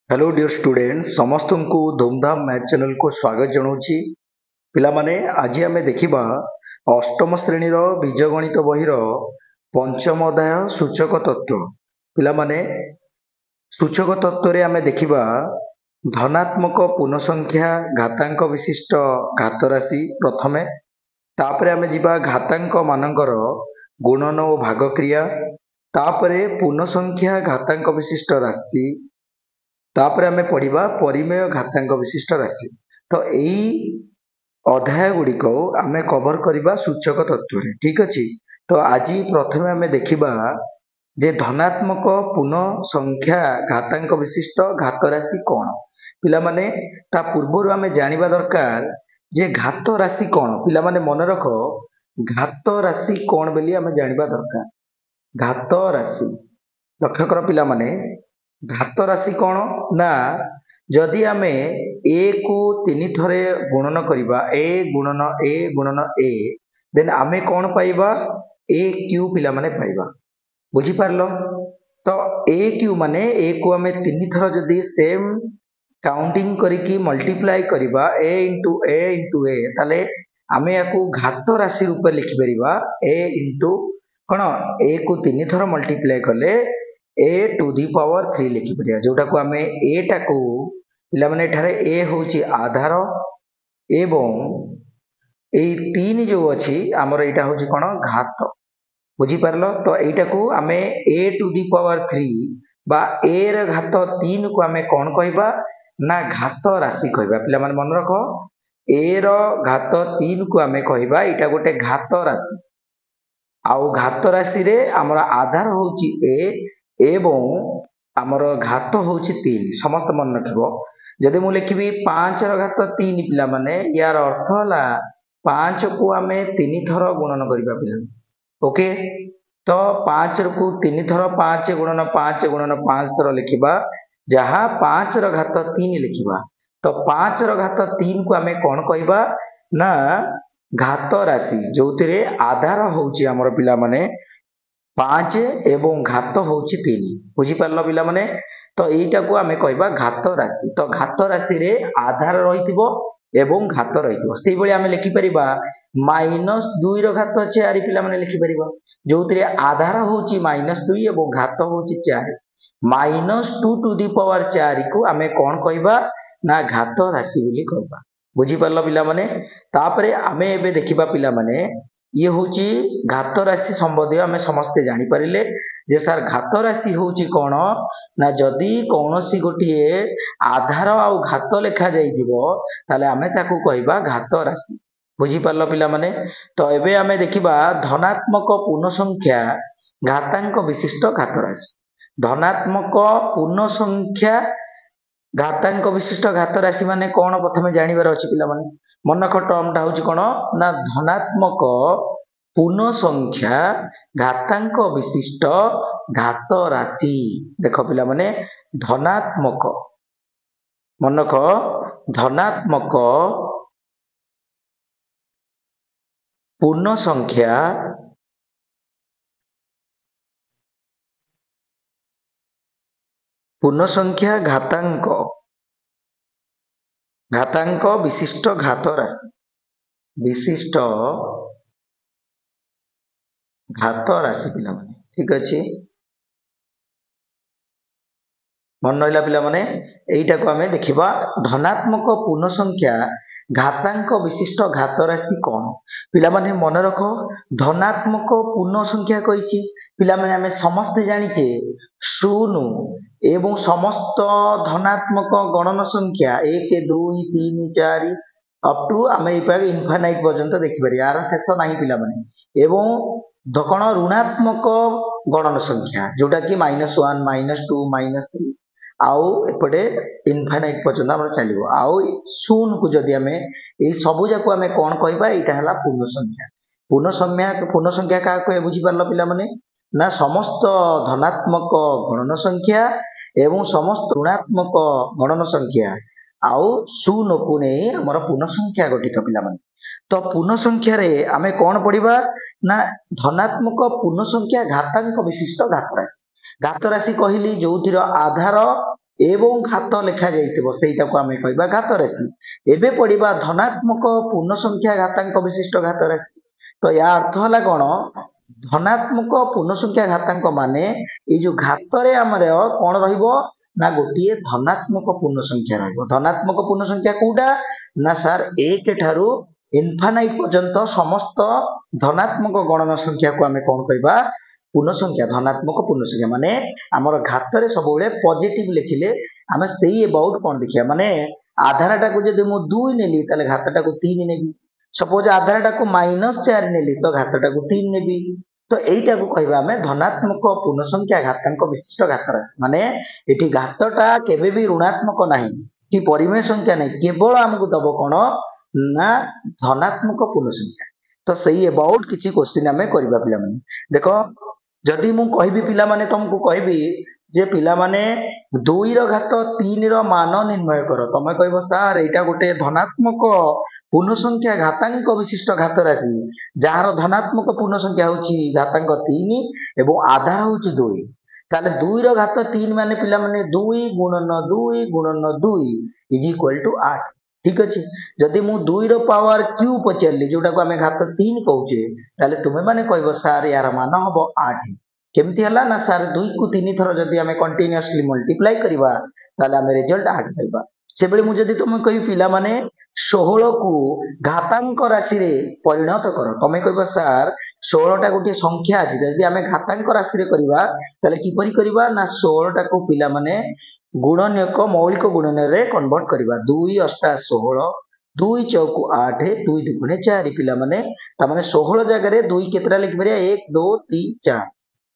Hello dear student समस्त को धूमधाम मैथ चैनल को स्वागत जनाऊँगी पिला माने आज आम देखा अष्टम श्रेणी बीजगणित बहीर पंचम अध्याय सूचक तत्व पिला माने सूचक तत्व रे आम देखा धनात्मक पूर्ण संख्या घातांक विशिष्ट घात राशि प्रथमे तापरे आम जीवा घातांक मानकर गुणन और भाग क्रिया तापरे पूर्ण संख्या घातांक विशिष्ट राशि तापर आम पढ़ा परिमेय घातांक विशिष्ट राशि तो यही अध्याय गुड़िक आम कवर करवा सूचक तत्व ठीक अच्छे। तो आज प्रथम आम देखा जे धनात्मक पूर्ण संख्या घातांक विशिष्ट घात राशि कौन पिला माने ता पूर्व आम जानिबा दरकार जे घात राशि कौन पिला माने मन रख घात राशि कौन बोली आम जानिबा दरकार। घात राशि लक्ष्य कर पिला माने घात राशि कौन ना जदि आम ए को तीन थरे गुणन करवा ए गुणन ए देन आम कौन पाइबा ए क्यू पिला माने पाइबा बुझी पारलो। तो ए क्यू माने ए को आम तीन थर जदि सेम काउंटिंग करिकी मल्टीप्लाई करवा ए इंटू ए ताले आम या घात राशि रूप लिखि परिबा ए इंटू कौन ए को तीन थर मल्टीप्लाई कले ए टू दी पावर 3 लिखिपर जोटा को आम एटा को पे ए हूँ आधार एवं यही तीन जो अच्छी आमर यहाँ हूँ कौन घात बुझीपार। तो यहीटा को आम ए टू दी पावर 3 बा ए घात 3 को आम कौन कहवा ना घात राशि कहवा पे मन रख ए घात 3 को आम कहवा यहाँ गोटे घात राशि आउ घात राशि रे आमर आधार हूँ ए एवं आमर घात हूँ 3 समस्त मन रख जदि मुझे लिखी 5 घात 3 पिला माने यार अर्थ है 5 को आम 3 थर गुणन करवा पिला ओके। तो 5 को 3 थर 5 गुणन 5 थर लिखा जहाँ 5 घात 3 लिखा। तो 5 घात 3 को आम कौन कहवा ना घात राशि जो आधार हूँ आमर पिला माने 5 एवं घात हूँ 3 बुझीपार पिला माने। तो यहीटा को आम कहवा घात राशि। तो घात राशि रे आधार रही एवं घात रही से भाई आम लिखिपर -2 घात 4 पिला माने लिखिपर जो आधार हूँ -2 एवं घात हूँ 4 -2 टू दी पावर 4 को आम कौन कहवा ना घात राशि बोली कहवा बुझीपार पिला माने। तापरे आम एबे देखिबा पिला माने ये हूँ घात राशि संबंधी आम समस्ते जानीपारे जे सार घात राशि हूँ कौन ना जदि कौन सी गोटे आधार आउ घात लेखा जाइए आम ताकू कहवा घात राशि बुझीपार पिला माने। तो एबे आम देखिबा धनात्मक पूर्ण संख्या घातांक विशिष्ट घात राशि धनात्मक पूर्ण संख्या घातांक विशिष्ट घात राशि माने कौन प्रथम जानिबार अछि पिला माने मन रख टर्मटा हूँ कौन ना धनात्मक पूर्ण संख्या घातांक विशिष्ट घात राशि देख पिला माने धनात्मक मन रख धनात्मक पूर्ण संख्या घातांक विशिष्ट घात राशि विशिष्ट घात राशि पिला माने ठीक अच्छे मन रहा पिला माने एटा को आम देखा धनात्मक पूर्ण संख्या घातांक विशिष्ट घात राशि कौन पिला माने मन रख धनात्मक पूर्ण संख्या कही पिला माने आम समस्ते जानिचे 0 एवं समस्त धनात्मक गणन संख्या 1 2 3 4 अप टू आम इनफाइनाइट पर्यंत देखिपर यार शेष ना पिला माने एवं कौन ऋणात्मक गणन संख्या जोटा कि -1 -2 -3 आउ एपटे इनफाइनाइट पर्यंत आम चलो आउ 0 को जदि आम ये सबू जाक आम कौन कहवा यहाँ पूर्ण संख्या क्या कहे बुझीपार पिला माने ना समस्त धनात्मक गणन संख्या एवं समस्त ऋणात्मक गणन संख्या आउ 0 को नहीं आमर पूर्ण संख्या गठित पिला माने। तो पूर्ण संख्या रे आमे कौन पढ़िबा ना धनात्मक पूर्ण संख्या घातांक विशिष्ट घात राशि कहली जो आधार एवं घात लेखा जाइतिबो सेटा को आमे कहबा घात राशि। एबे पढ़िबा धनात्मक पूर्ण संख्या घातांक विशिष्ट घात राशि। तो या अर्थ हला कोन धनात्मक पूर्ण संख्या घातांक माने ए जो घात रे हमर कोन रहिबो ना गोटिए धनात्मक पूर्ण संख्या रहिबो। धनात्मक पूर्ण संख्या कोउटा ना सर 1 ठारू इनफाइनाइट पर्यंत समस्त धनात्मक गणन संख्या को आमे कोन कहबा पूर्ण संख्या। धनात्मक पूर्ण संख्या माने हमर घात रे सब बेले पॉजिटिव लिखिले आमे सेही अबाउट कोन देखिया माने आधारटा को जदि मु 2 नेली तले घातटा को 3 नेबी। सपोज आधारटा को -4 नेली तो घातटा को 3 नेबी। तो एटा को कहबा हमें धनात्मक पूर्ण संख्या घातांक विशिष्ट घात राशि। माने एठी घातटा केबे भी ऋणात्मक नाही कि परिमेय संख्या नाही, केवल हमकु दबो कोन ना धनात्मक पूर्ण संख्या। तो सही अबाउट किछि क्वेश्चन हमें करबा पिला माने देखो जदि मु कहबी पिला माने तुमको कहबी जे पिला माने 2 रो घात 3 रो मान निर्णय करो। तमे कहबो सर एटा गोटे धनात्मक पूर्ण संख्या घातांक विशिष्ट घात राशि जहार धनात्मक पूर्ण संख्या होची घातांक 3 एवं आधार होची 2। ताले 2 रो घात 3 माने पिला माने 2 गुणन 2 गुणन 2 इज इक्वल टू 8। ठीक अछि। जदि मु 2 रो पावर क्यू पचरली जोटा को हमें घात 3 कहूचे ताले तुमे माने कहबो सर यार मान हबो 8। केमती हला ना सर 2 को 3 थरो जदि हमें कंटीन्यूअसली मल्टीप्लाई करिवा ताले हमें रिजल्ट 8 पाइबा। से बेले मु जदि तुमे कहि पिला माने 16 को घातांक राशि रे परिणत करो। तमे कहबो सर 16 टा गोटे संख्या अछि जदि हमें घातांक राशि रे करिवा ताले किपरि करिवा ना 16 टा को पिला माने गुणनक मौलिक गुणन रे कन्वर्ट करिवा। 2 8 16 2 चौक 8 2 दुगुणे 4 पिला माने ता माने 16 जगह रे 2 केतरा लिख परिया 1 2 3 4।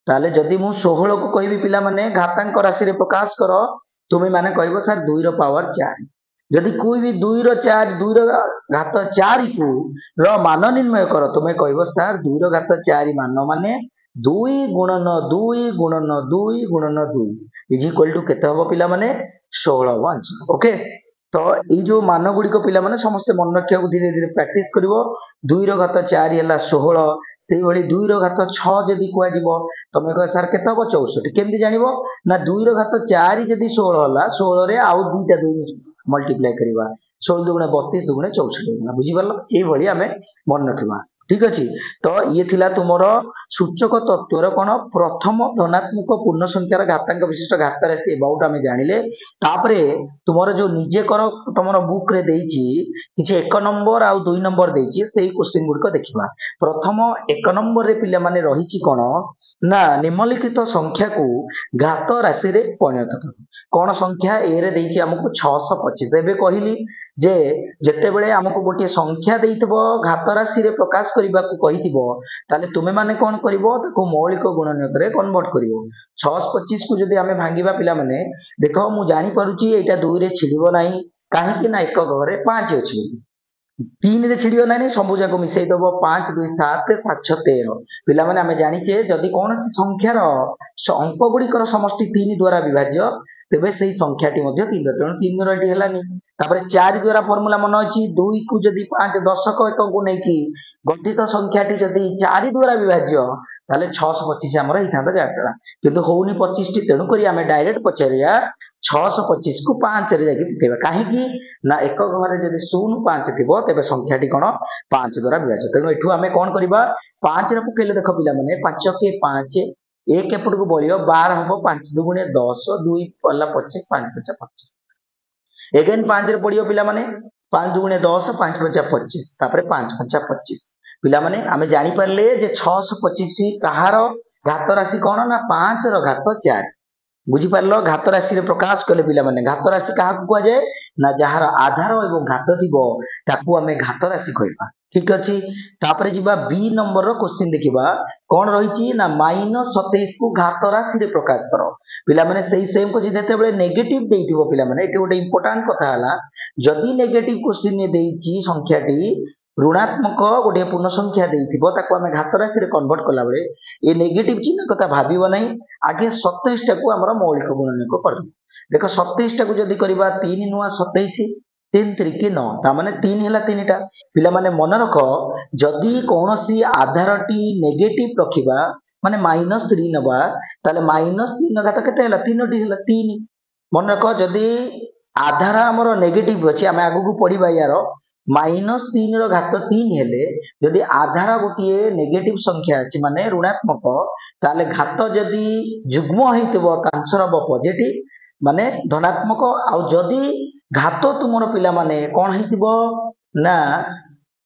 ताले जदि मु 16 को कहबी पिला माने घातांक राशि रे प्रकाश करो तुमे माने कहबो सर 2 रो पावर 4। जदि कोई भी 2 रो 4 2 रो घात 4 को रो मान निर्णय करो तुमे कहबो सर 2 रो घात 4 मान माने 2 गुणन 2 गुणन 2 गुणन 2 इज इक्वल टू केते हबो पिला माने 16 हबो आंसर। ओके तो ई जो मान गुडी को पिला माने समस्त मन रखिया को धीरे धीरे प्रैक्टिस करिवो। 2 रो घात 4 हला 16 सेही भली 2 रो घात 6 जदि कुआ जिवो तमे कह सर केते हबो 64। केमति जानिबो ना 2 रो घात 4 जदि 16 हला 16 रे आउ दुईटा 2 मल्टीप्लाई करिवा 16 दुगुणे 32 दुगुणे 64 बुझी परलो ए भली हमें मन रखिबा। ठीक अछि। तो ये थिला तुमरो सूचक तत्वर कोन प्रथम धनात्मक पूर्ण संख्यार घातांक विशिष्ट घात राशि अबाउट हमें जानिले। तापरे तुमरो जो निजे करो तुमरो बुक रे देइची किछि 1 नंबर आ 2 नंबर देइची सेही क्वेश्चन गुड को देखिबा। प्रथम 1 नंबर रे पिला माने रहिची कोन ना निम्नलिखित संख्या को घात राशि रे परिणत करो। कोन संख्या ए रे देइची हमकु 625। एबे कहिली जे जते बेले हमकु गोटे संख्या देइतबो घात राशि रे प्रकाश करिबा को कहितिबो ताले तुमे माने कोन करिवो ताको मौलिक गुणनक रे कन्वर्ट करिवो। 625 को जदि हमें भांगीबा पिला माने देखो मु जानि परुची एटा 2 रे छिडिबो नाही काहे कि ना एक घरे 5 अछि 3 रे छिडियो नाही सबु जाको मिसै दबो 5 2 7 7 6 13 पिला माने हमें जानिचे जदि कोनसी संख्यार अंक गुडीकर समष्टि 3 द्वारा विभाज्य तेबे सेही संख्याटी मध्ये 3 तेणु 3 रटी हेलानी। तापरे 4 द्वारा फॉर्मूला मन अछि 2 को जदि 5 दशक एकक को नै कि गठित संख्याटी जदि 4 द्वारा विभाज्य ताले 625 हमर हितांत जाटला किंतु होउनी 25 टी तेणु करी हमें डायरेक्ट पचरिया 625 को 5 रे जाके पकेबा काहे कि ना एकक घरे जदि 0 5 थिबो तेबे संख्याटी कोन 5 द्वारा विभाज्य। तेणु एठु हमें कोन करबा 5 रे पकेले देखो पिला माने 5 के 5 एक एपट को बलियो 12 हबो 5 दुगुणे 10 2 पल्ला 25 5 5 25 अगेन 5 रे पडियो पिला माने 5 दुगुणे 10 5 5 25 तापरे 5 5 25 पिला माने हमें जानि परले जे 625 कहार घात राशि कोन ना 5 रो घात 4 बुझी परलो। घात राशि रे प्रकाश कले पिला माने घात राशि काहा को जाय ना जहार आधार एवं घात थिबो ताकू हमें घात राशि कहबा। ठीक अछि। तापरे जिबा बी नंबर रो क्वेश्चन देखिबा कोन रहिची ना -27 को घात राशि रे प्रकाश करो। पिला माने सही सेम को जेते बेले नेगेटिव देइथिबो पिला माने एटी गोटे इंपोर्टेंट कथा हला जदी नेगेटिव क्वेश्चन ने देइची संख्याटी ऋणात्मक गोटे पूर्ण संख्या देइथिबो ताको हमें घात राशि रे कन्वर्ट कला बेले ए नेगेटिव चिन्ह कथा भाबिबो नै आगे 27 टा को हमर मौलिक गुणनक करबो। देखो 27 टा को जदी करबा 3 नुआ 27 3 3 के 9 ता माने 3 हला 3 टा पिला माने मन रखो जदी कोनोसी आधारटी नेगेटिव रखिबा माने -3 नबा ताले -3 घात केते हला 3 टी हला 3 मन रख जदि आधार आमर नेगेटिव अच्छी आम आगू पढ़ा यार -3 घात 3 हेले जदि आधार गोटे नेगेटिव संख्या अच्छी माने ऋणात्मक ताले घात जदि जुग्म होइतिबो आंसर हम पॉजिटिव माने धनात्मक आउ जदि घात तुमर पिला माने कोन होइतिबो ना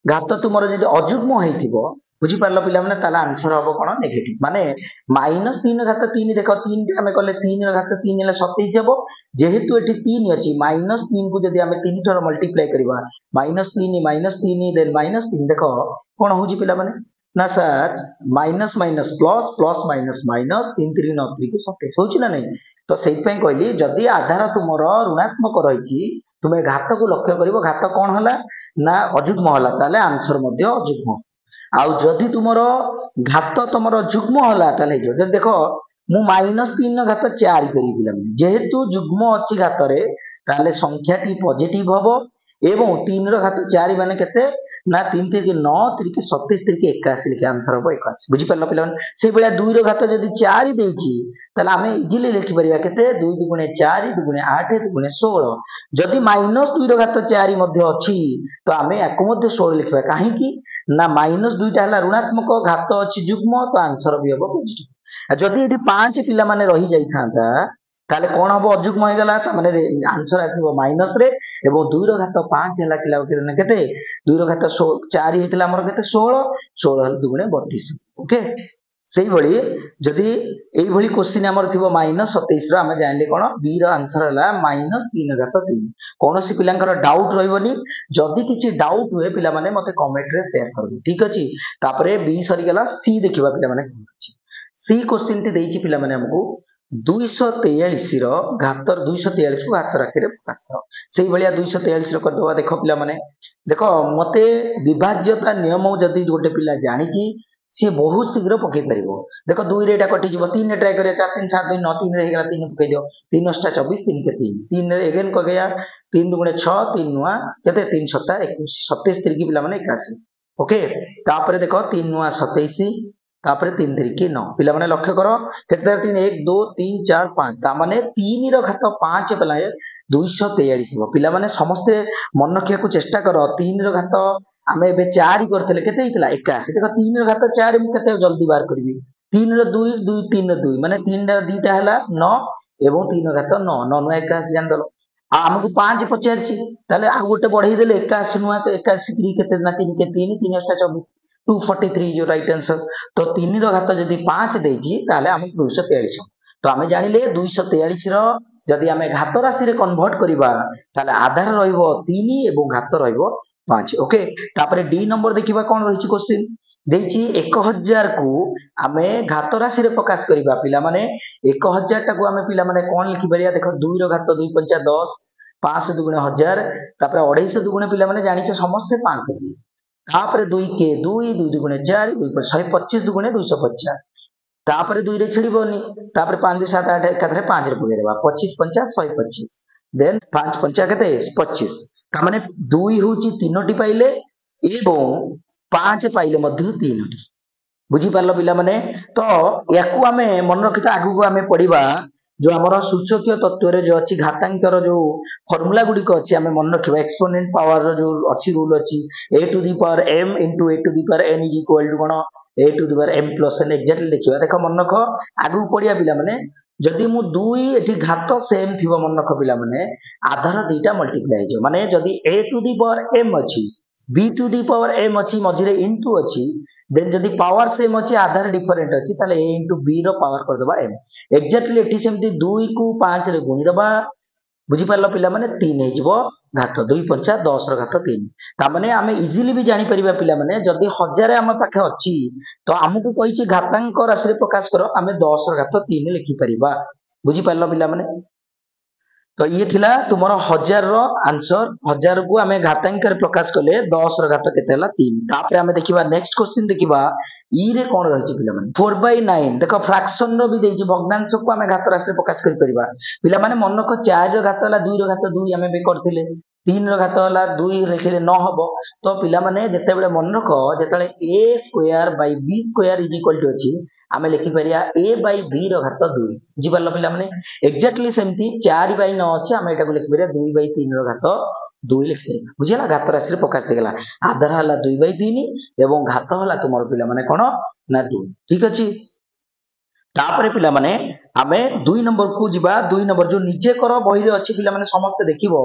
घात तुमर जदि अजुग्म होइतिबो बुझी पारलो पिला माने ताला आंसर हम कोन नेगेटिव माने -3 घात 3 देखो 3 टे हमें कहले 3 घात 3 हेले 27 हेबो जेहेतु एटी 3 अछि -3 को जदि हमें 3 थर मल्टीप्लाई करबा -3 देन -3 देखो कोन होउची पिला माने ना sir minus minus plus plus minus minus 3 3 9 3 के 27 होउची ना नहीं तो सेई पई कहली जदि आधार तुमर ऋणात्मक रहिची तुमे घात को लक्ष्य करिवो घात कोन हला ना अजुग्म हला ताले आंसर मध्ये अजुग्म आउ जदि तुमर घात तुमर जुग्म हला ताले जो जदि देखो मु -3 घात 4 करी पिला जेहेतु जुग्म अछि घात रे ताले संख्या टी पॉजिटिव हबो एवं 3 घात 4 माने केते ना 3 3 9 3 के 27 3 के 81 लिखे आंसर हबो 81 बुझी परलो पिला से बेला 2 घात जदि 4 देछि ताले आमे इजीली लिखि परिबा केते 2 दुगुणे 4 दुगुणे 8 दुगुणे 16 जदि -2 घात 4 मध्ये अछि तो आमे याको मध्ये 16 लिखबा काहे कि ना -2 टा हला ऋणात्मक घात अछि जुग्म तो आंसर भी हबो पॉजिटिव जदि एठी 5 पिला माने रहि जाई थांता ताले कोन हबो अजुग्म होई गेला त माने आंसर आसीबो माइनस रे एवं 2 घात 5 हला किला केते 2 घात 4 हेतला हमर केते 16 16 दुगुणे 32 ओके सेही भली जदि एई भली क्वेश्चन हमर थिबो -27 रो हम जानले कोन बी रो आंसर हला -3 घात 3 कोनोसी पिलांकर डाउट रहइबनी जदि किछि डाउट हुए पिला माने मते कमेंट रे शेयर करबो ठीक अछि तापरे बी सरी गेला सी देखिबा पिला माने सी क्वेश्चन टी देइछि पिला माने हमकु 243 रो घात 243 को घात राखि रे प्रकाश करो सेही भलिया 243 रो कर दवा देखो पिला माने देखो मते विभाज्यता नियम जदि गोटे पिला जानिछि सी बहुत शीघ्र पकई परिबो देखो 2 रे एटा कटि जिवो 3 रे ट्राई करिया 4 3 7 2 9 3 रे हेगला 3 पकई दियो 3 अष्टा 24 3 के 3 3 रे अगेन क गया 3 दुगुणे 6 3 नुआ केते 3 सत्ता 21 27 3 की पिला माने 81 ओके तापरे देखो 3 नुआ 27 तापरे 3 3 की 9 पिला माने लक्ष्य करो केते 3 1 2 3 4 5 ता माने 3 रो घात 5 पलाए 243 हो पिला माने समस्त मन रखिया को चेष्टा करो 3 रो घात आमे बे 4 करथले केते हितला 81 देखो 3 रो घात 4 मु केते जल्दी बार करबी 3 रो 2 2 3 रो 2 माने 3 रो 2 टा हला 9 एवं 3 रो घात 9 9 नु 81 जान दलो आ हमकु 5 पचारची ताले आ गोटे बढ़ई देले 81 नुआ 81 3 केते ना 3 के 3 3 अष्टा 24 243 जो राइट आंसर तो 3 रो घात जदि 5 देछि ताले हमकु 243 तो आमे जानिले 243 रो जदि आमे घात राशि रे कन्वर्ट करिबा ताले आधार रहइबो 3 एवं घात रहइबो 5 ओके तापरे डी नंबर देखिबा कोन रहिछि क्वेश्चन देछि 1000 को आमे घात राशि रे प्रकाश करिबा पिला माने 1000 टा को आमे पिला माने कोन लिखि परिया देखो 2 रो घात 2 पंचा 10 5 दुगुणे 1000 तापरे 250 दुगुणे पिला माने जानिछ समस्त 500 तापरे 2 के 2 2 दुगुणे 4 2 पर 125 दुगुणे 250 तापरे 2 रे छिड़िबोनी तापरे 5 2 7 8 एकाथरे 5 रे पगे देबा 25 50 125 देन 5 5 केते 25 ता माने 2 होची 3टी पाइले एवं 5 पाइले मध्ये 3टी बुझी पारलो पिला माने तो याकू आमे मन रखिता आगु को आमे पढिबा जो हमर सूचकीय तत्व रे जो अछि घातांकर जो फार्मूला गुडी को अछि आमे मन रखिबा एक्सपोनेंट पावर रो जो अछि रूल अछि a to the power m * a to the power n = कोन a to the power m + n exactly लिखिबा देखो मन रख आगु पढिया पिला माने जदि मु 2 एठी घात सेम थिबो मन रख पिला माने आधार दुईटा मल्टीप्लाई जो माने जदि a to the power m अछि b to the power m अछि मझिरे इनटू अछि देन जदि पावर सेम अछि आधार डिफरेंट अछि ताले a * b रो पावर कर देबा m एक्जेक्टली एठी सेमती 2 को 5 रे गुणी देबा बुझी पारलो पिला माने 3 हे जिवो घात 2 5 10 रो घात 3 ता माने आमे इजीली भी जानि परिबा पिला माने जदि 1000 हम पाखे अछि तो हमकु कहिछि घातांक राशि रे प्रकाश करो आमे 10 रो घात 3 लिखि परिबा बुझी पारलो पिला माने तो ये थिला तुमरो 1000 रो आंसर 1000 को आमे घातांक रे प्रकाश कले 10 रो घात केते हला 3 तापरे आमे देखिबा नेक्स्ट क्वेश्चन देखिबा ई रे कोन रहिछि पिला माने 4/9 देखो फ्रैक्शन रो भी देछि भग्नांश को आमे घात राशि रे प्रकाश करि परिबा पिला माने मन को 4 रो घात हला 2 रो घात 2 आमे बे करथिले 3 रो घात हला 2 लिखिले न हबो तो पिला माने जते बेले मन रखो जतले a² / b² = अछि आमे लिखि परिया a by b रो घात 2 बुझि पारलो पिला माने एक्जेक्टली सेमती 4 by 9 अछि आमे एटा को लिखि परिया 2 by 3 रो घात 2 लिखि परिया बुझिला घात राशि रे प्रकाश गेला आधार हला 2 by 3 एवं घात हला तुमर पिला माने कोन ना 2 ठीक अछि तापरे पिला माने आमे 2 नंबर को जिबा 2 नंबर जो निजे कर बही रे अछि पिला माने समस्त देखिबो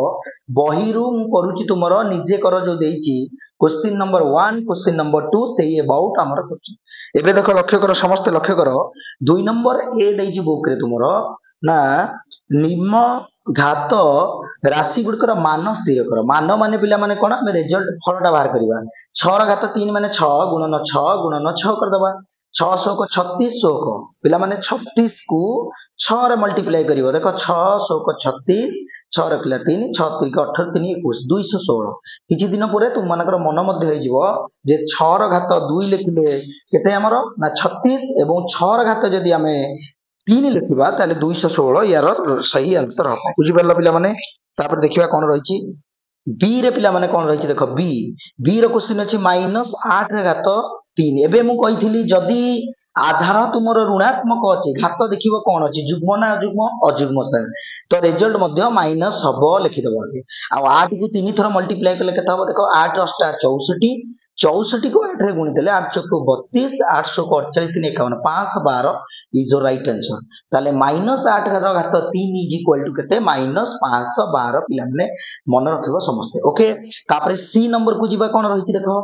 बही रु मु करूची तुमरो निजे कर जो देइची क्वेश्चन नंबर 1 क्वेश्चन नंबर 2 सेही अबाउट हमर करछु एबे देखो लक्ष्य करो समस्त लक्ष्य करो 2 नंबर ए देइची बुक रे तुमरो ना निम्न घात राशि गुडकर मान स्थिर करो मान माने पिला माने कोन हम रिजल्ट फलटा बाहर करबा 6 रा घात 3 माने 6 गुणन 6 गुणन 6 कर दबा 600 को 3600 को पिला माने 36 को 6 रे मल्टीप्लाई करिवो देखो 600 को 36 6 रखला 3 6 3 को 18 3 21 216 किछि दिन परे तुम मानकर मन मध्ये होई जिवो जे 6 रो घात 2 लिखिले केते हमर ना 36 एवं 6 रो घात जदी हमें 3 लिखिबा ताले 216 यार सही आंसर हो बुझि परला पिला माने तापर देखिबा कोन रहिछि बी रे पिला माने कोन रहिछि देखो बी रो क्वेश्चन अछि -8 रे घात 3 एबे मु कहिथिली जदी आधार तुमर ऋणात्मक अछि घात देखिबो कोन अछि जुग्म ना अजुग्म अजुग्म सर तो रिजल्ट मध्ये माइनस हबो लिखि दबो आ 8 को 3 थर मल्टीप्लाई करले केता हबो देखो 8 अष्टा 64 64 को 8 रे गुणी देले 8 चौको 32 800 को 48 3 51 512 इज योर राइट आंसर ताले -8 घात 3 इज इक्वल टू केते -512 पिला माने मन रखिबो समस्त ओके तापर सी नंबर को जिबा कोन रहिछि देखो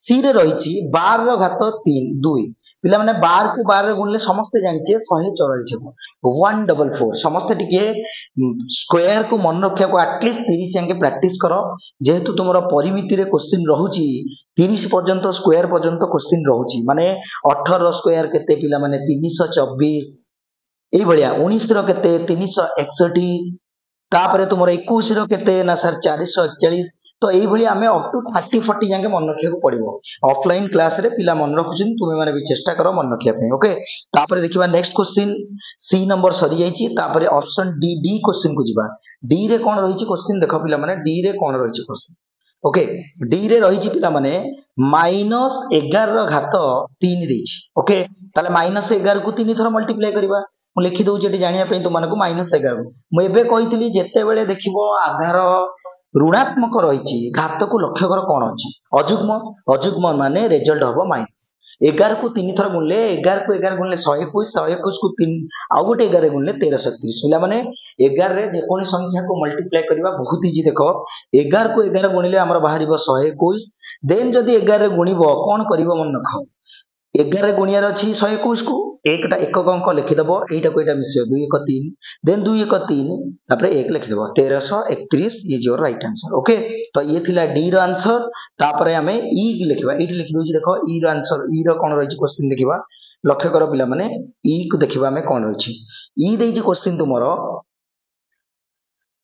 सी रे रहिछि 12 रो घात 3 2 पिला माने 12 को 12 रे गुणले समस्त जानिछे 144 को 144 समस्त टिके स्क्वायर को मन रखिया को एटलीस्ट 30 अंके प्रैक्टिस करो जेहेतु तुमरो परिमिति रे क्वेश्चन रहूची 30 पर्यंत स्क्वायर पर्यंत क्वेश्चन रहूची माने 18 स्क्वायर केते पिला माने 324 एई भलिया 19 रो केते 361 तापरे तुमरो 21 रो केते ना सर 441 तो एई भली हमें अप टू 30 40 जाके मन रखिया को पड़िबो ऑफलाइन क्लास रे पिला मन रखुछिन तुमे माने भी चेष्टा करो मन रखिया पे ओके तापरे देखिबा नेक्स्ट क्वेश्चन सी नंबर सरी जाईची तापरे ऑप्शन डी क्वेश्चन को जिबा डी रे कोन रहिची क्वेश्चन देखो पिला माने डी रे कोन रहिची क्वेश्चन ओके डी रे रहिची पिला माने -11 रो घात 3 देइची ओके ताले -11 को 3 थर मल्टीप्लाई करबा मु लिखि दउ जेटी जानिया पे तुम मानको -11 मु एबे कहितली जेते बेले देखिबो आधार ऋणात्मक रहिछि घात को लक्ष्य कर कोन अछि अजुग्म माने रिजल्ट हबो माइनस 11 को 3 थर गुणले 11 को 11 गुणले 121 121 को 3 आ गोटे 11 गुणले 1331 पिला माने 11 रे जे कोनी संख्या को मल्टीप्लाई करबा बहुत इजी देखो 11 को 11 गुणले हमर बाहरिबो 121 देन जदी 11 रे गुणिबो कोन करिवो मन नखाओ 11 गुणियार अछि 121 को एकटा एकक अंक लिखि दबो एटा को एटा मिसियो 2 1 3 देन 2 1 3 तापर 1 लिखि दबो 1331 is your right answer okay तो ये थिला डी रो आंसर तापर हमें ई लिखिबा एटी लिखि दोजी देखो ई रो आंसर ई रो कोन रहिछि क्वेश्चन देखिबा लक्ष्य करो पिला माने ई को देखिबा हमें कोन रहिछि ई देइछि क्वेश्चन तुमरो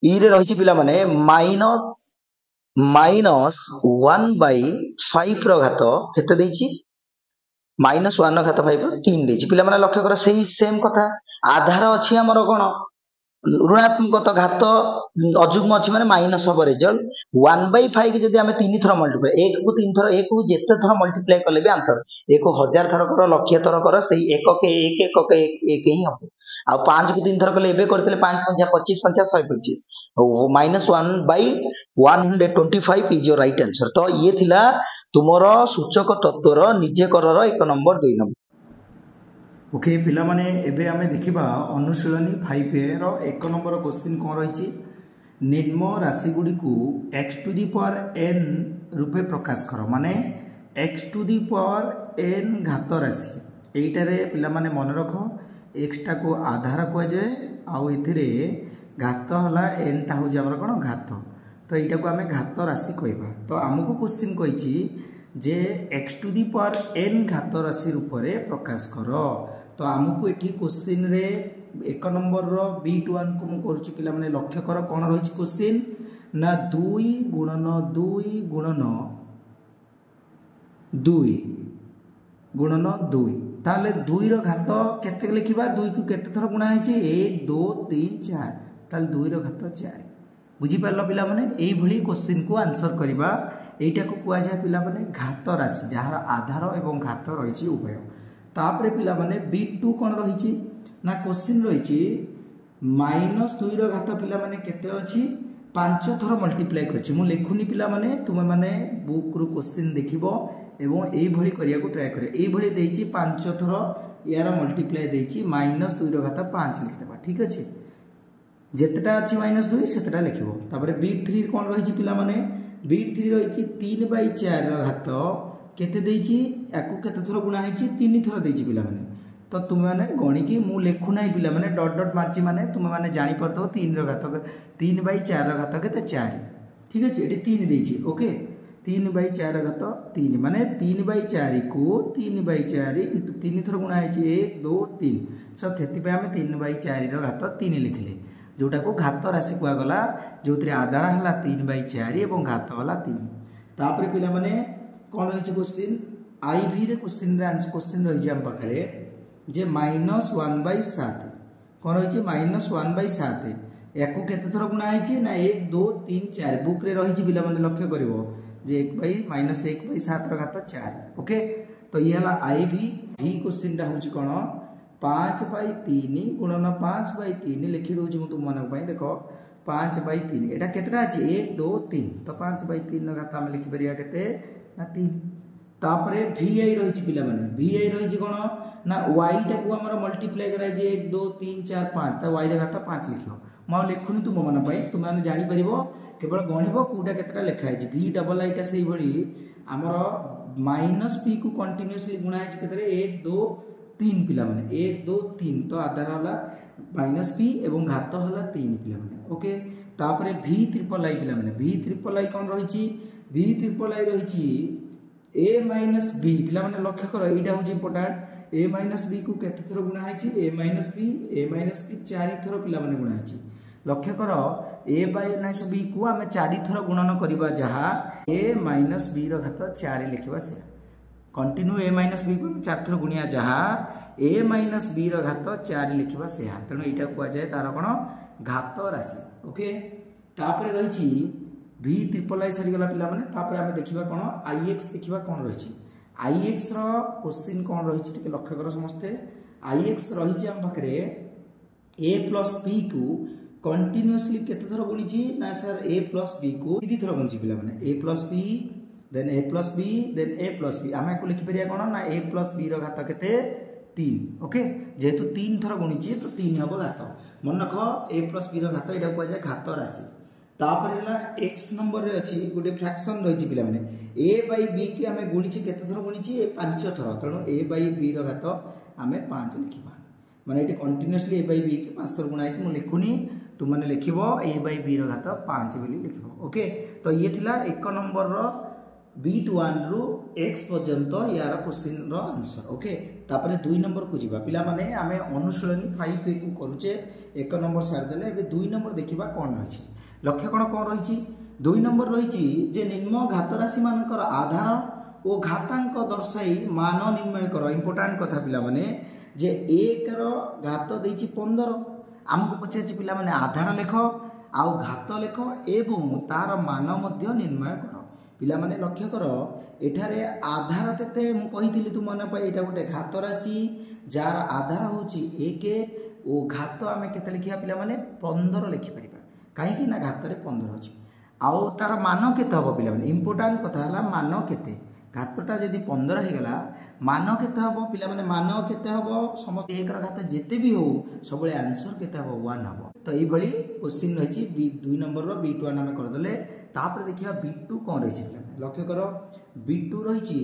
ई रे रहिछि पिला माने -1/5 रो घात केते देइछि -1 घात 5 3 देछि पिला माने लक्ष्य करो सही सेम कथा आधार अछि हमर कोन ऋणात्मक तो घात अजुग्म अछि माने माइनस हबो रिजल्ट 1/5 के जदी हमें 3 थर मल्टीप्लाई 1 को 3 थर 1 को जेते थर मल्टीप्लाई करले भी आंसर 1 को 1000 थर करो लक्ष्य थर करो सही 1 के 1 ही हबो आ 5 को 3 थर करले एबे करतले 5 5 25 50 125 -1/125 इज योर राइट आंसर तो ये थिला तुमरो सूचक तत्वर निजे करर 1 नंबर 2 नंबर ओके पिला माने एबे हमें देखिबा अनुशीलनी 5 ए रो 1 नंबर क्वेश्चन कोन रहिछि निम्न राशि गुडी को x to the power n रूपे प्रकाश करो माने x to the power n घात राशि एइटा रे पिला माने मन रखो x टा को आधार को जाय आ एथिरे घात हला n टा हो जे हमर कोन घात तो एटा को हमें घात राशि कहबा तो हमको क्वेश्चन कहिछि जे x to the power n घात राशि रूप रे प्रकाश करो तो हमको एठी क्वेश्चन रे 1 नंबर रो b21 को मु करछु पिला माने लक्ष्य करो कोन रहिछि क्वेश्चन ना 2 गुणन 2 गुणन 2 गुणन 2 ताले 2 रो घात केते लिखिबा 2 को केते थर गुणा हैछि 1 2 3 4 ताले 2 रो घात 4 बुझी पारलो पिला माने एई भली क्वेश्चन को आंसर करबा एइटा को कुआ जाय पिला माने घात राशि जहार आधार एवं घात रहिछि उभय तापरे पिला माने B2 कौन रही ना क्वेश्चन रही -2 घात पिला माने केते अछि 5 थर मल्टीप्लाई करछि मु लेखुनी पिला माने तुम माने बुक रु क्वेश्चन देखिबो एवं एई भली करिया को ट्राई करे एई भली देछि 5 थर यार मल्टीप्लाई देछि -2 घात 5 लिख देबा ठीक अछि जेतटा अछि -2 सेतटा लिखिबो तापरे B3 कौन रही पिला माने B3 रही 3/4 घात केते देछि याकू केते थर गुणा हेछि 3 थर देछि पिला माने तो तुम मैंने गणिकी मु लिखु ना पिला माने डॉट डॉट मार्ची माने तुम मैंने जानी परतो 3/4 घात केते 4 ठीक अछि एटी 3 देछि ओके 3/4 घात 3 माने 3/4 को 3/4 इंटू 3 थर गुणा हेछि 1 2 3 सो थेति पे हमें 3/4 रो घात 3 लिखले जोटा को घात राशि कुआ गला जोतरे आधार हला 3/4 एवं घात हला 3 तापरे पिला माने कोन रहिछि क्वेश्चन आईवी रे क्वेश्चन रे आंसर क्वेश्चन रहिछि हम पाखरे जे -1/7 कौन रही -1/7 याकू केते थर गुणा हेछि ना 1 2 3 4 बुक रे रही पिला माने लक्ष्य करिवो जे -1/7 घात 4 ओके तो ये हला आईवी भी क्वेश्चन रा होछि कोन 5/3 गुणन 5/3 लिखि दोछि मु तुम मन पई देखो 5/3 एटा केतरा अछि 1 2 3 तो 5/3 घात हम लिखि परिया केते ना 3 तापरे VI रही पिला माने VI रही कोन ना y टा को हमर मल्टीप्लाई करा जे 1 2 3 4 5 त y रे घात 5 लिखियो म लिखुनी तुम मन पई तुम माने जानि परिबो केवल गणिबो कोटा केतरा लिखा है v डबल i टा सेही भली हमर -p को कंटीन्यूअसली गुणा है केतरे 1 2 3 पिला माने 1 2 3 तो आधार हला -p एवं घात हला 3 पिला माने ओके तापरे v ट्रिपल i पिला माने v ट्रिपल i कोन रही v ट्रिपल i रही a b पिला माने लक्ष्य करो एटा हो इंपोर्टेंट a b को केते थर गुणा हेछि a b 4 थर पिला माने गुणा हेछि लक्ष्य करो a b को हमें 4 थर गुणन करबा जहा a b रो घात 4 लिखबा से कंटिन्यू a b को 4 थर गुणिया जहा a b रो घात 4 लिखबा से तनो एटा को जाय तार कोन घात राशि ओके तापरे रहिछि v ट्रिपल i सरी गला पिला माने तापरे हमें देखिबा कोन ix देखिबा कोन रहिछि ix रो क्वेश्चन कोन रहिछि टिके लक्ष्य करो समस्ते ix रहिछि हम पाखरे a + b को कंटीन्यूअसली केते थर गुणिछि ना सर a + b को 3 थर गुणिछि पिला माने a + b then a + b then a + b हमें को लिखि परिया कोन ना a + b रो घात केते 3 ओके जेहेतु 3 थर गुणिछि तो 3 हबो घात मन रख a + b रो घात एटा को जाय घात राशि तापर हला x नंबर रे अछि गुटे फ्रैक्शन रहिछि पिला माने a/b के हमें गुणिछि केते थर गुणिछि 5 थर तणो a/b रो घात हमें 5 लिखिबा माने एटी कंटीन्यूअसली a/b के 5 थर गुणा हेछि मु लिखुनी तुम माने लिखिबो a/b रो घात 5 बोली लिखिबो ओके तो ये थिला 1 नंबर रो b1 रु x पर्यंत यार क्वेश्चन रो आंसर ओके तापर 2 नंबर को जिबा पिला माने हमें अनुशीलनी 5 को करूचे 1 नंबर सार देले एबे 2 नंबर देखिबा कोन रहिछि लक्ष्य कोन रही 2 नंबर रही जे निम्न घात राशि मानकर आधार और घातांक दर्शाई मान निर्णय कर इंपोर्टेंट कथा पिला माने जे 1 रो घात देछि 15 हमको पछे पिला माने आधार लेख आउ घात लेख एवं तार मान मध्य निर्णय कर पिला माने लक्ष्य कर एठारे आधार केते मु कहिथिली तु मन पय एटा गोटे घात राशि जार आधार होछि 1 ओ घात हमें केते लिखिया पिला माने 15 लिखि परिबा कहीं ना घात 15 अच्छी आउ तार मान केते हम पिला इंपोर्टाट कथा है मान केते घातटा जदि 15 हो गला मान केते हम पिला मान केते हम समस्त 1 घात जेते भी हो सब आंसर केते हम 1 हम तो ये भली क्वेश्चन रही 2 नंबर रो B1 आम करदे तापर देखिया B2 कौन रही पिला लक्ष्य कर B2 रही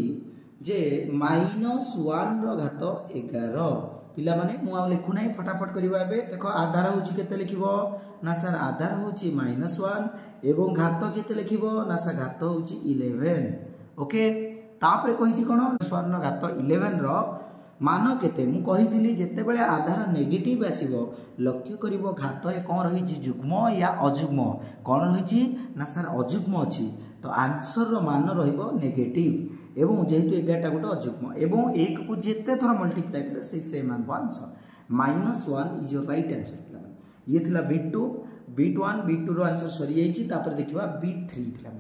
जे -1 रो घात 11 पिला माने मु आ लिखु नाही फटाफट करबा एबे देखो आधार होची केते लिखिबो ना सर आधार होची -1 एवं घात केते लिखिबो ना सर घात होची 11 ओके तापर कहिची कोन 1 रो घात 11 रो मान केते मु कहिथिली जेते बेले आधार नेगेटिव आसीबो लक्ष्य करिवो घात रे कोन रहिची जुग्म या अजुग्म कोन रहिची ना सर अजुग्म अछि तो आंसर रो मान रहिबो नेगेटिव एवं जेहेतु 11टा गोटे अजुग्म एवं 1 को जेते थर मल्टीप्लाई करे से same answer -1 is your right answer ये थिला B1 B2 रो आंसर सरी जाइछि तापर देखिबा B3 पिला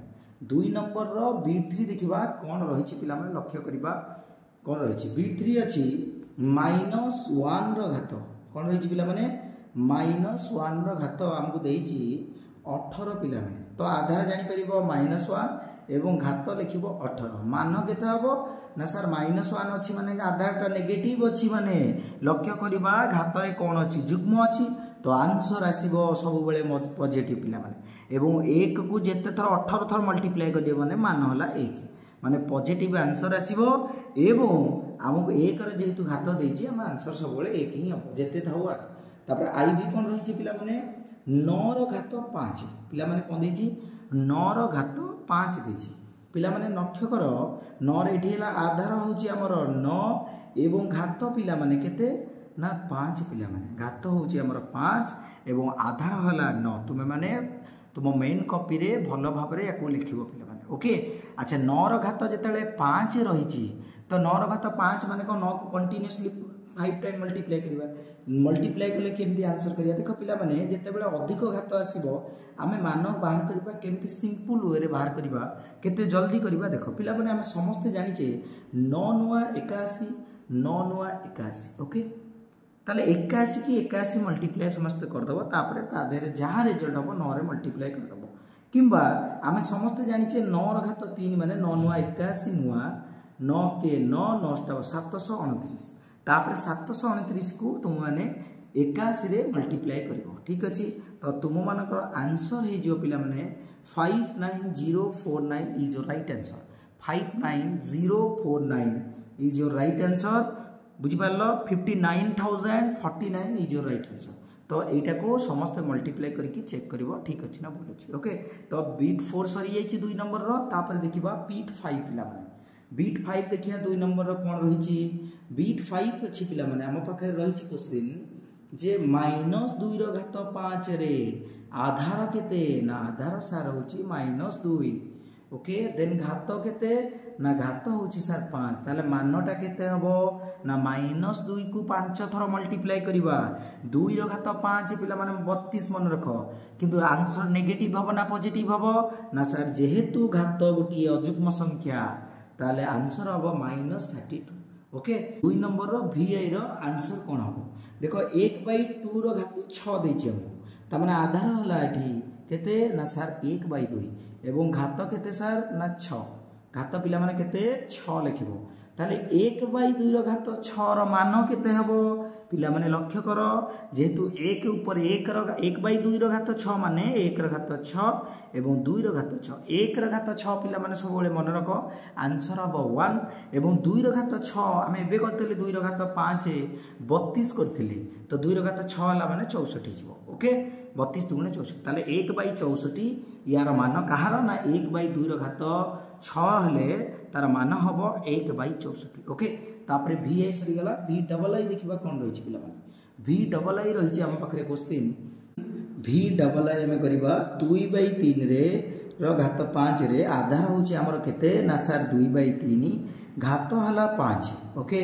2 नंबर रो B3 देखिबा कोन रहिछि पिला लक्ष्य करिबा कोन रहिछि B3 अछि -1 घात कौन रही पिला माने -1 घात आमको देइछि 18 पिला माने तो आधार जानि परिबो -1 एवं घात लिखिबो 18 मान केते हबो ना सर -1 अछि माने आधारटा नेगेटिव अछि माने लक्ष्य करिबा घात रे कोन अछि जुग्म अछि तो आंसर आसीबो सब बेले पॉजिटिव पिला माने एवं 1 को जेते थर 18 थर मल्टीप्लाई करियो माने मान होला 1 माने पॉजिटिव आंसर आसीबो एवं हमको 1 रे जेहेतु घात देछि हम आंसर सब बेले 1 ही हबो जेते थाउ तापर आई भी कोन रही पिला माने 9 रो घात 5 पिला माने कोन देछि 9 रो घात 5 देछि पिला माने लक्ष्य कर 9 रे एठी हला आधार होछि हमर 9 एवं घात पिला माने केते ना 5 पिला माने घात होछि हमर 5 एवं आधार हला 9 तुमे माने तुम मेन कॉपी रे भलो भाबरे याको लिखिबो पिला माने ओके अच्छा 9 रो घात जेतेले 5 रहिछि तो 9 रो घात 5 माने को 9 को कंटीन्यूअसली 5 टाइम मल्टीप्लाई करिबा मल्टीप्लाई कले केमती आंसर करिया देखो पिला माने जेते बेला अधिक घात आसीबो आमे मान बाहर करिबा केमती सिंपल वे रे बाहर करिबा केते जल्दी करिबा देखो पिला माने आमे समस्त जानिचे 9 नुआ 81 9 नुआ 81 ओके ताले 81 की 81 मल्टीप्लाई समस्त कर दबो तापरे ता देरे जहा रिजल्ट हबो 9 रे मल्टीप्लाई कर दबो किंबा आमे समस्त जानिचे 9 र घात 3 माने 9 नुआ 81 नुआ 9 के 9 9 729 तापरे 729 को तुम माने 81 रे मल्टीप्लाई करिवो ठीक अछि तो तुम मानकर आंसर हे जो पिला माने 59049 is your right answer 59049 is your right answer बुझी पारलो 59049 इज योर राइट आंसर तो एटा को समस्त मल्टीप्लाई करके चेक करिवो ठीक अछि ना बोल अछि ओके तो बीट 4 सरी जाइछि 2 नंबर रो तापर देखिबा बीट 5 पिला माने बीट 5 देखिया 2 नंबर रो कोन रहिछि बीट 5 अछि पिला माने हम पाखरे रहिछि क्वेश्चन जे -2 रो घात 5 रे आधार केते ना आधार सार होछि -2 ओके देन घात केते ना घात होछि सर 5 ताले मानटा केते हबो ना -2 को 5 थर मल्टीप्लाई करिबा 2 रो घात 5 पिला माने 32 मन रखो किंतु आंसर नेगेटिव हबो ना पॉजिटिव हबो ना सर जेहेतु घात गोटी अजुग्म संख्या ताले आंसर हबो -32 ओके 2 नंबर रो VI रो आंसर कोन हबो देखो 1/2 रो घात 6 देछि हमको त माने आधार हला एठी केते ना सर 1/2 एवं घात केते सर ना 6 घात पिला माने केते 6 लिखिबो ताले 1/2 रो घात 6 रो मान केते हबो पिला माने लक्ष्य करो जेहेतु 1 ऊपर 1/2 रो घात 6 माने 1 रो घात 6 एवं 2 रो घात 6 1 रो घात 6 पिला माने सब बेले मन रखो आंसर हबो 1 एवं 2 रो घात 6 हमें एबे करथले 2 रो घात 5 32 करथिले तो 2 रो घात 6 हला माने 64 हिजबो ओके 32 दुगुणे 64 ताले 1/64 यार मान कहार ना 1/2 रो घात 6 हले तार मान हबो 1/64 ओके तापरे VI सरी गला VII देखिबा कोन रहिछि पिला माने VII रहिछि हम पाखरे क्वेश्चन VII हमें करिबा 2/3 रे रो घात 5 रे आधार होछि हमर केते ना सर 2/3 घात हला 5 ओके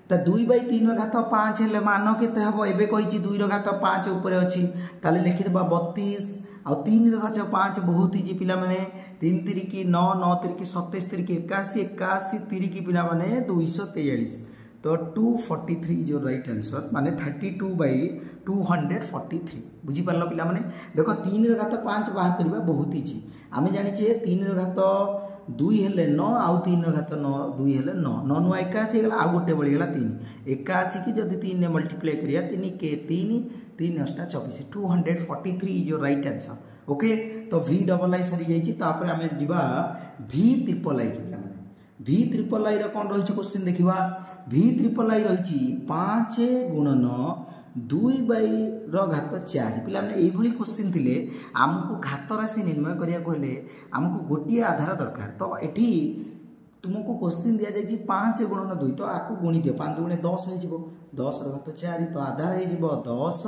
त 2/3 रो घात 5 हेले मान केते हबो एबे कहिछि 2 रो घात 5 ऊपर अछि ताले लिखि देबा 32 आ 3 रो घात 5 बहुत ही पिला माने 3 3 की 9 9 3 की 27 3 की 81 81 3 की पिला माने 243 तो 243 इज योर राइट आंसर माने 32/243 बुझी पारलो पिला माने देखो 3 रो घात 5 बाहर करबा बहुत ही आमे जानि छे 3 रो घात 2 हेले 9 आउ 3 रो घात 9 2 हेले 9 9 नु 81 गेला आ गोटे बळी गेला 3 81 की जदी 3 ने मल्टीप्लाई करिया 3 के 3 3 8 24 243 is your right answer okay तो VII सरी जाइछि तापर हमें जिबा VIII पिला माने VIII रो कोन रहिछि क्वेश्चन देखिबा VIII रहिछि 5 गुणन 2/4 पिला माने एई भली क्वेश्चन थिले हमकु घात राशि निर्णय करिया कहले हमकु गोटिए आधार दरकार तो एठी तुमको क्वेश्चन दिया जाइछि 5 गुणन 2 तो आकु गुणी दियो 5 गुणे 10 हे जिवो 10 रो घात 4 तो आधार हे जिवो 10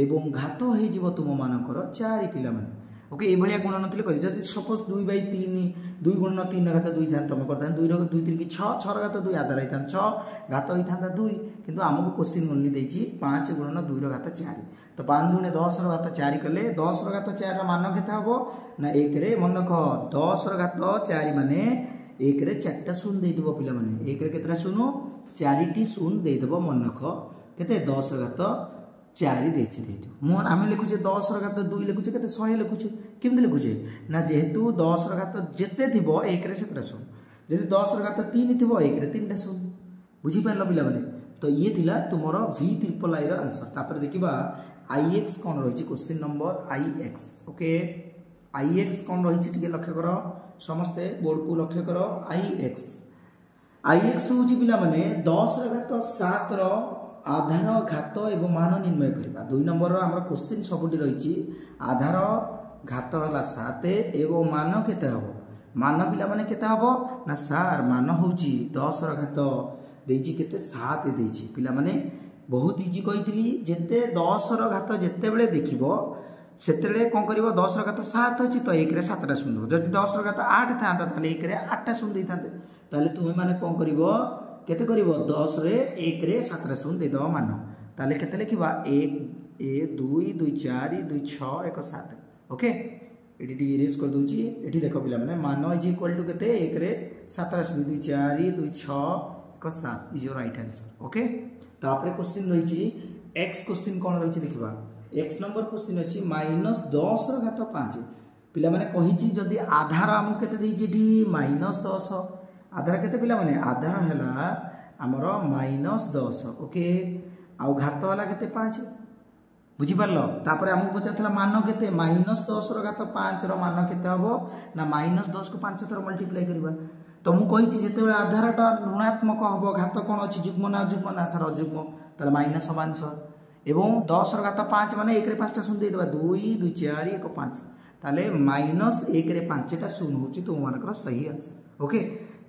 एवं घात हे जिवो तुम मानकर 4 पिला माने ओके ए भलिया गुणन थिले कहि जदी सपोज 2/3 2 गुणन 3 घात 2 थान तुम करता 2 रो 2 3 की 6 6 रो घात 2 आधार हे थान 6 घात हे थान 2 किंतु हमको क्वेश्चन ओनली देछि 5 गुणन 2 रो घात 4 तो 5 गुणे 10 रो घात 4 कले 10 रो घात 4 रो मान केते हबो ना 1 रे मन रख 10 रो घात 4 माने 1 रे 4टा शून्य दे दिबो पिला माने 1 रे केतरा शून्य चारिटी शून्य देदेव मन रख के 10 घात 4 देदेव आम लिखुचे 10 घात 2 लिखुचे के 100 लिखुचे केमती लिखुचे ना जेहेतु 10 घात जिते थी 1 रे 7 शून्य जब 10 घात 3 थी 1 रे 3 शून्य बुझीपार पिला मैंने तो ये थिला तुमर V ट्रिपल आई आंसर तापर देखिबा IX कौन रही question number IX okay IX कौन रही टिके लक्ष्य कर समस्ते बोर्ड को लक्ष्य कर IX हूँ पिला माने 10 घात 7 आधार घात एवं मान निर्णय करवा 2 नंबर आम क्वेश्चन सबुटी रही आधार घात है 7 एवं मान केते हम मान पिला माने केते हम ना सार मान हूँ 10 घात देछि केते 7 देछि पिला माने बहुत इजी कही जेते 10 घात जेते बेले देखिबो सेते कौन कर 10 घात 7 अच्छी तो 1 रे 7 शून्य जब 10 घात 8 था 1 रे 8 शून्य देते तुम्हें माने कौन कर केते कर 10 रे 1 रे 7 शून्य देदेव मान ताले केते लिखिबा 1 2 2 4 2 6 1 7 ओके एटी इरेज कर दूची एटी देखो पिला माने मान इज इक्वल टू केते 1 रे 7 शून्य 2 4 2 6 7 is your right answer okay तापर क्वेश्चन रही एक्स क्वेश्चन कौन रही देखा एक्स नंबर क्वेश्चन अच्छी -10 घात 5 पिला माने कही जदि आधार आमको केते देछि ठी -10 आधार केते पिला माने आधार हैला हमर -10 ओके आउ घात हला केते 5 बुझी पारलो तापर हमको पचारथला मान केते -10 घात 5 रो मान केते हबो ना -10 को 5 थर मल्टीप्लाई करबा तो मुझे कही जिते आधारटा ऋणात्मक हम घात कौन अच्छी जुग्म ना सर अजुग्म ताले माइनस हबांश एवं 10 घात 5 माने 1 रे 5 शून्य देदेबा 2 2 4 1 5 ताले -1 रे 5 शून्य होची तुम मानकर सही आंसर ओके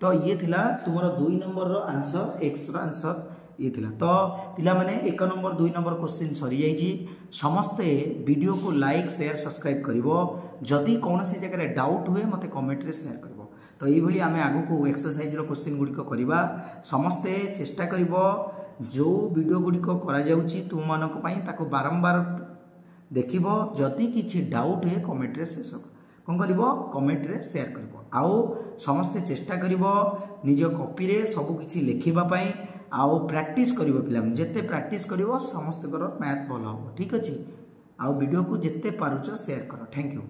तो ये थिला तुमरो 2 नंबर रो आंसर एक्स रो आंसर ये थिला तो पिला माने 1 नंबर 2 नंबर क्वेश्चन सरी जाईची समस्ते वीडियो को लाइक शेयर सब्सक्राइब करिवो जदि कोनोसी जगह रे डाउट हुए मते कमेंट रे शेयर करिवो तो ये आम आग को एक्सरसाइज क्वेश्चन गुड़िक करवा समस्ते चेष्टा कर जो वीडियो गुड़िक तुम मानक बारंबार देख जदि किसी डाउट है कमेंट रे शेष कौन कर कमेंट रे शेयर कर आउ समस्ते चेष्टा कर निज कॉपी रे सब किछि लिखिबा आउ प्रैक्टिस कर पिला जिते प्रैक्टिस कर समस्त मैथ भल हम ठीक अच्छे आउ वीडियो को जिते पारुच शेयर कर थैंक यू।